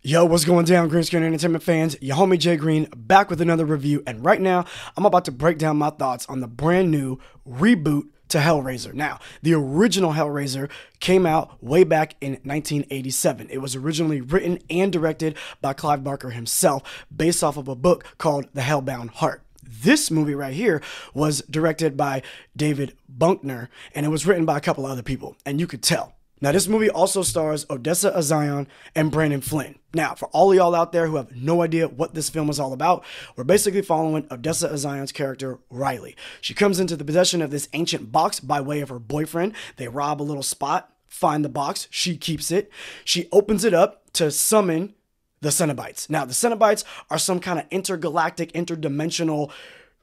Yo, what's going down, Green Screen Entertainment fans? Your homie Jay Green back with another review, and right now I'm about to break down my thoughts on the brand new reboot to Hellraiser. Now, the original Hellraiser came out way back in 1987. It was originally written and directed by Clive Barker himself, based off of a book called The Hellbound Heart. This movie right here was directed by David Buckner, and it was written by a couple other people, and you could tell. Now, this movie also stars Odessa Azion and Brandon Flynn. Now, for all of y'all out there who have no idea what this film is all about, we're basically following Odessa Azion's character, Riley. She comes into the possession of this ancient box by way of her boyfriend. They rob a little spot, find the box, she keeps it. She opens it up to summon the Cenobites. Now, the Cenobites are some kind of intergalactic, interdimensional,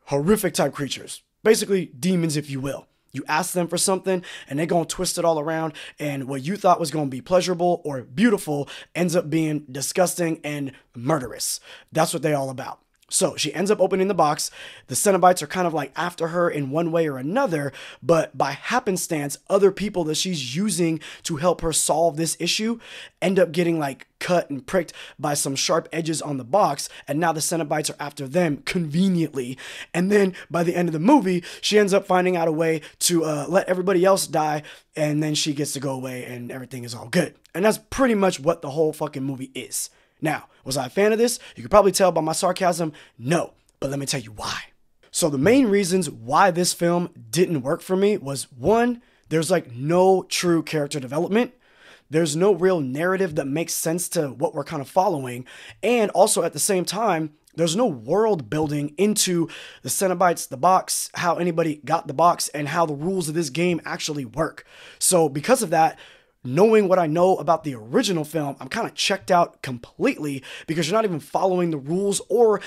horrific type creatures. Basically, demons, if you will. You ask them for something and they're going to twist it all around, and what you thought was going to be pleasurable or beautiful ends up being disgusting and murderous. That's what they're all about. So she ends up opening the box. The Cenobites are kind of like after her in one way or another, but by happenstance, other people that she's using to help her solve this issue end up getting like cut and pricked by some sharp edges on the box, and now the Cenobites are after them conveniently. And then by the end of the movie, she ends up finding out a way to let everybody else die, and then she gets to go away and everything is all good. And that's pretty much what the whole fucking movie is. Now, was I a fan of this? You can probably tell by my sarcasm, no, but let me tell you why. So the main reasons why this film didn't work for me was, one, there's like no true character development. There's no real narrative that makes sense to what we're kind of following. And also at the same time, there's no world building into the Cenobites, the box, how anybody got the box, and how the rules of this game actually work. So because of that, knowing what I know about the original film, I'm kind of checked out completely, because you're not even following the rules or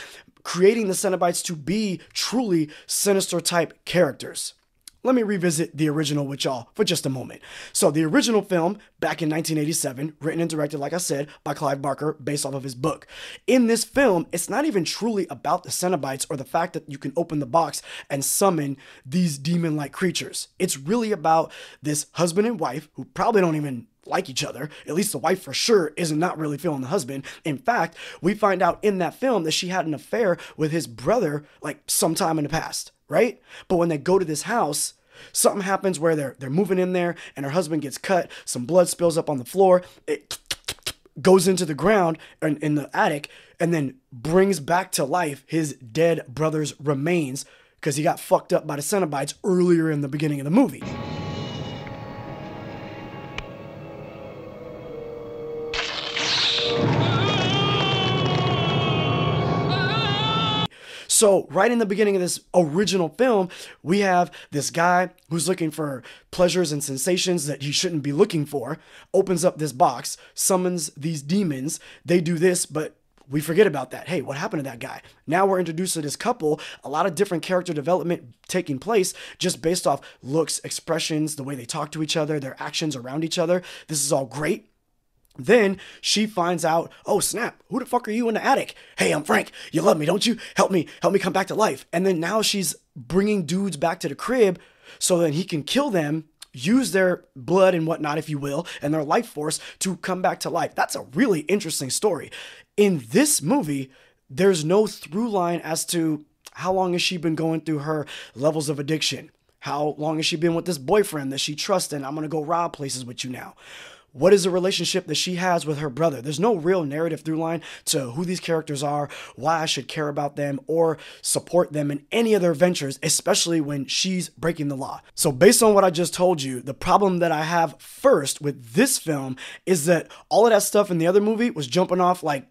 creating the Cenobites to be truly sinister type characters. Let me revisit the original with y'all for just a moment. So the original film, back in 1987, written and directed, like I said, by Clive Barker, based off of his book. In this film, it's not even truly about the Cenobites or the fact that you can open the box and summon these demon-like creatures. It's really about this husband and wife who probably don't even like each other. At least the wife for sure is not really feeling the husband. In fact, we find out in that film that she had an affair with his brother like sometime in the past, right? But when they go to this house, something happens where they're moving in there and her husband gets cut, some blood spills up on the floor, it goes into the ground in the attic, and then brings back to life his dead brother's remains because he got fucked up by the Cenobites earlier in the beginning of the movie. So right in the beginning of this original film, we have this guy who's looking for pleasures and sensations that he shouldn't be looking for, opens up this box, summons these demons. They do this, but we forget about that. Hey, what happened to that guy? Now we're introduced to this couple, a lot of different character development taking place just based off looks, expressions, the way they talk to each other, their actions around each other. This is all great. Then she finds out, oh snap, who the fuck are you in the attic? Hey, I'm Frank. You love me, don't you? Help me come back to life. And then now she's bringing dudes back to the crib so that he can kill them, use their blood and whatnot, if you will, and their life force to come back to life. That's a really interesting story. In this movie, there's no through line as to how long has she been going through her levels of addiction? How long has she been with this boyfriend that she trusts and I'm going to go rob places with you now? What is the relationship that she has with her brother? There's no real narrative through line to who these characters are, why I should care about them or support them in any of their ventures, especially when she's breaking the law. So based on what I just told you, the problem that I have first with this film is that all of that stuff in the other movie was jumping off like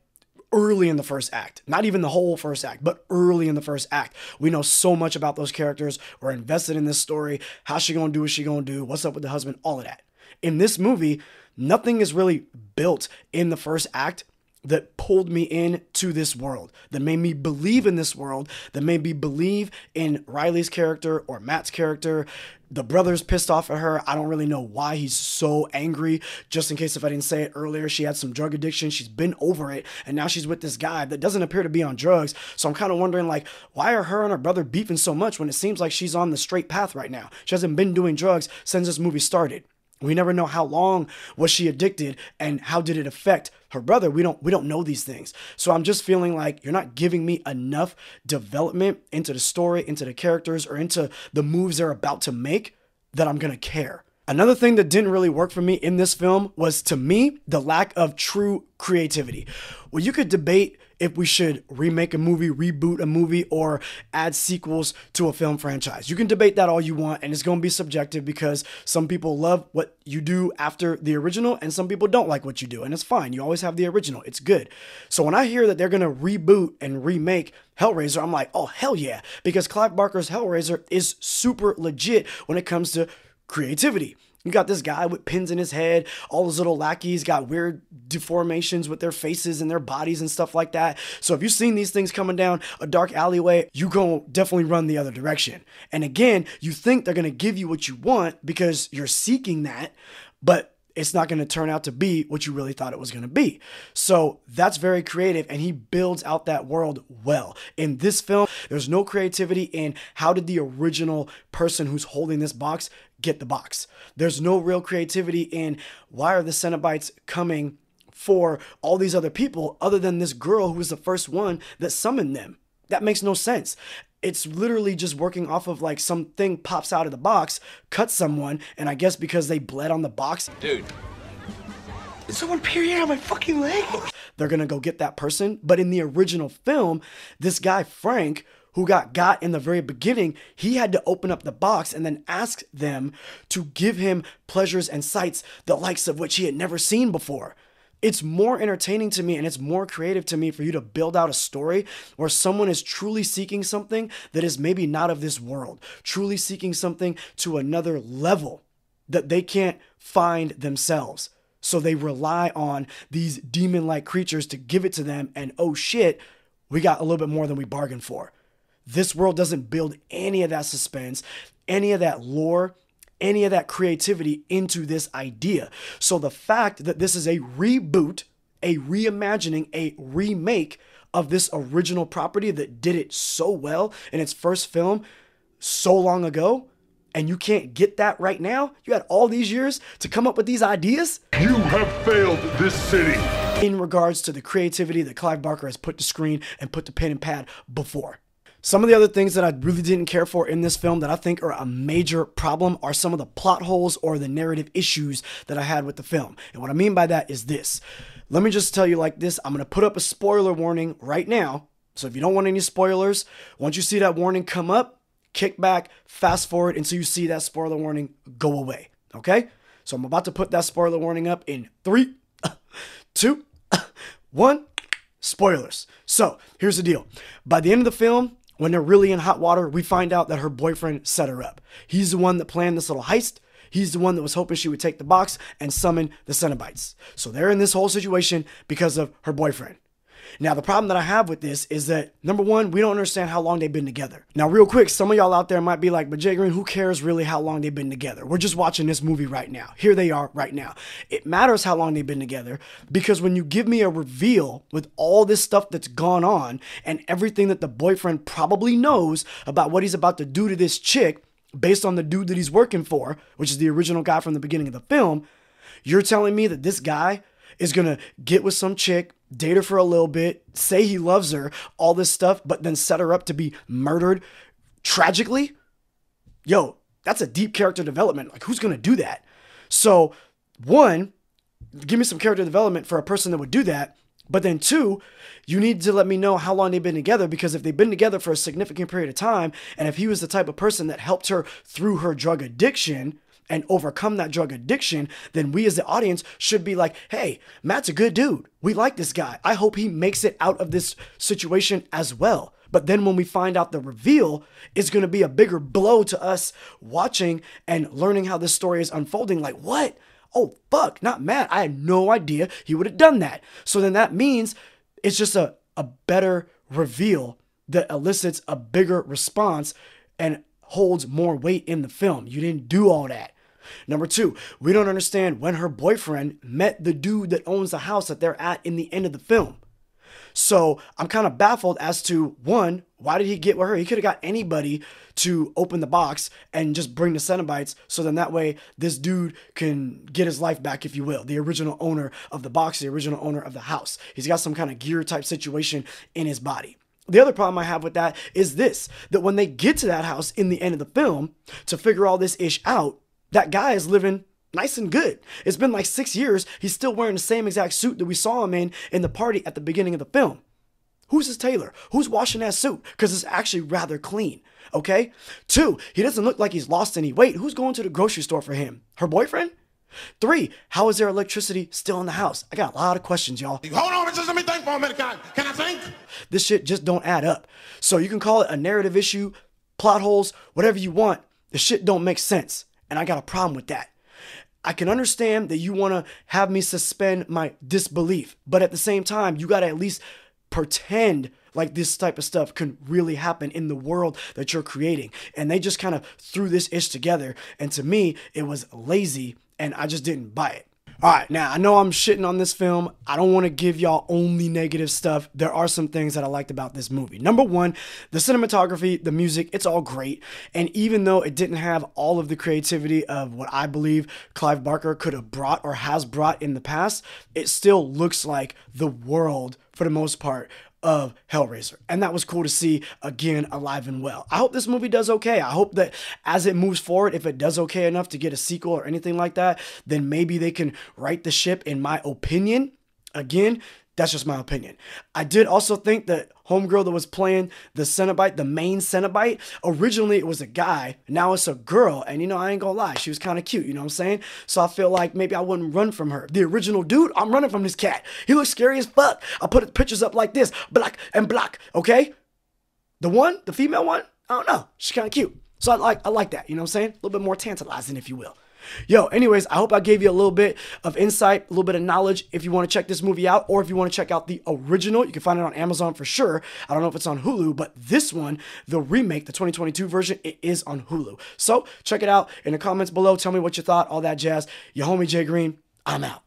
early in the first act. Not even the whole first act, but early in the first act. We know so much about those characters. We're invested in this story. How's she gonna do what she gonna do? What's up with the husband? All of that. In this movie, nothing is really built in the first act that pulled me into this world, that made me believe in this world, that made me believe in Riley's character or Matt's character. The brother's pissed off at her. I don't really know why he's so angry. Just in case if I didn't say it earlier, she had some drug addiction. She's been over it, and now she's with this guy that doesn't appear to be on drugs. So I'm kind of wondering, like, why are her and her brother beefing so much when it seems like she's on the straight path right now? She hasn't been doing drugs since this movie started. We never know how long was she addicted and how did it affect her brother. We don't know these things. So I'm just feeling like you're not giving me enough development into the story, into the characters, or into the moves they're about to make that I'm going to care. Another thing that didn't really work for me in this film was, to me, the lack of true creativity. Well, you could debate if we should remake a movie, reboot a movie, or add sequels to a film franchise. You can debate that all you want, and it's going to be subjective because some people love what you do after the original and some people don't like what you do, and it's fine. You always have the original. It's good. So when I hear that they're going to reboot and remake Hellraiser, I'm like, oh, hell yeah, because Clive Barker's Hellraiser is super legit when it comes to creativity. You got this guy with pins in his head. All his little lackeys got weird deformations with their faces and their bodies and stuff like that. So if you've seen these things coming down a dark alleyway, you gonna definitely run the other direction. And again, you think they're gonna give you what you want because you're seeking that, but it's not going to turn out to be what you really thought it was going to be. So that's very creative, and he builds out that world well. In this film, there's no creativity in how did the original person who's holding this box get the box. There's no real creativity in why are the Cenobites coming for all these other people other than this girl who was the first one that summoned them. That makes no sense. It's literally just working off of like something pops out of the box, cuts someone, and I guess because they bled on the box. Dude. Did someone period on my fucking leg? They're gonna go get that person. But in the original film, this guy, Frank, who got in the very beginning, he had to open up the box and then ask them to give him pleasures and sights the likes of which he had never seen before. It's more entertaining to me and it's more creative to me for you to build out a story where someone is truly seeking something that is maybe not of this world, truly seeking something to another level that they can't find themselves. So they rely on these demon-like creatures to give it to them, and oh shit, we got a little bit more than we bargained for. This world doesn't build any of that suspense, any of that lore, any of that creativity into this idea. So the fact that this is a reboot, a reimagining, a remake of this original property that did it so well in its first film so long ago, and you can't get that right now, you had all these years to come up with these ideas. You have failed this city. In regards to the creativity that Clive Barker has put to screen and put to pen and pad before. Some of the other things that I really didn't care for in this film that I think are a major problem are some of the plot holes or the narrative issues that I had with the film. And what I mean by that is this. Let me just tell you like this. I'm going to put up a spoiler warning right now. So if you don't want any spoilers, once you see that warning come up, kick back, fast forward until you see that spoiler warning go away. Okay? So I'm about to put that spoiler warning up in 3, 2, 1. Spoilers. So here's the deal. By the end of the film, when they're really in hot water, we find out that her boyfriend set her up. He's the one that planned this little heist. He's the one that was hoping she would take the box and summon the Cenobites. So they're in this whole situation because of her boyfriend. Now, the problem that I have with this is that, number one, we don't understand how long they've been together. Now, real quick, some of y'all out there might be like, but Jay Green, who cares really how long they've been together? We're just watching this movie right now. Here they are right now. It matters how long they've been together because when you give me a reveal with all this stuff that's gone on and everything that the boyfriend probably knows about what he's about to do to this chick based on the dude that he's working for, which is the original guy from the beginning of the film, you're telling me that this guy is going to get with some chick, date her for a little bit, say he loves her, all this stuff, but then set her up to be murdered tragically? Yo, that's a deep character development. Like, who's going to do that? So, one, give me some character development for a person that would do that. But then two, you need to let me know how long they've been together, because if they've been together for a significant period of time, and if he was the type of person that helped her through her drug addiction and overcome that drug addiction, then we as the audience should be like, hey, Matt's a good dude. We like this guy. I hope he makes it out of this situation as well. But then when we find out the reveal, it's going to be a bigger blow to us watching and learning how this story is unfolding. Like, what? Oh, fuck, not Matt. I had no idea he would have done that. So then that means it's just a better reveal that elicits a bigger response and holds more weight in the film. You didn't do all that. Number two, we don't understand when her boyfriend met the dude that owns the house that they're at in the end of the film. So I'm kind of baffled as to, one, why did he get with her? He could have got anybody to open the box and just bring the Cenobites, so then that way this dude can get his life back, if you will. The original owner of the box, the original owner of the house. He's got some kind of gear type situation in his body. The other problem I have with that is this, that when they get to that house in the end of the film to figure all this ish out, that guy is living nice and good. It's been like 6 years. He's still wearing the same exact suit that we saw him in the party at the beginning of the film. Who's his tailor? Who's washing that suit? Because it's actually rather clean, okay? 2, he doesn't look like he's lost any weight. Who's going to the grocery store for him? Her boyfriend? 3, how is there electricity still in the house? I got a lot of questions, y'all. Hold on, just let me think for a minute, guys. Can I think? This shit just don't add up. So you can call it a narrative issue, plot holes, whatever you want. The shit don't make sense, and I got a problem with that. I can understand that you want to have me suspend my disbelief, but at the same time, you got to at least pretend like this type of stuff can really happen in the world that you're creating. And they just kind of threw this ish together. And to me, it was lazy and I just didn't buy it. All right, now I know I'm shitting on this film. I don't want to give y'all only negative stuff. There are some things that I liked about this movie. Number one, the cinematography, the music, it's all great. And even though it didn't have all of the creativity of what I believe Clive Barker could have brought or has brought in the past, it still looks like the world, for the most part, of Hellraiser. And that was cool to see again, alive and well. I hope this movie does okay. I hope that as it moves forward, if it does okay enough to get a sequel or anything like that, then maybe they can right the ship, in my opinion. Again, that's just my opinion. I did also think that homegirl that was playing the Cenobite, the main Cenobite, originally it was a guy, now it's a girl, and you know, I ain't gonna lie, she was kind of cute, you know what I'm saying? So I feel like maybe I wouldn't run from her. The original dude, I'm running from this cat. He looks scary as fuck. I put pictures up like this, black and black, okay? The female one, I don't know, she's kind of cute. So I like that, you know what I'm saying? A little bit more tantalizing, if you will. Yo, anyways, I hope I gave you a little bit of insight, a little bit of knowledge if you want to check this movie out, or if you want to check out the original. You can find it on Amazon for sure. I don't know if it's on Hulu, but this one, the remake, the 2022 version, it is on Hulu. So check it out in the comments below. Tell me what you thought, all that jazz. Your homie Jay Green, I'm out.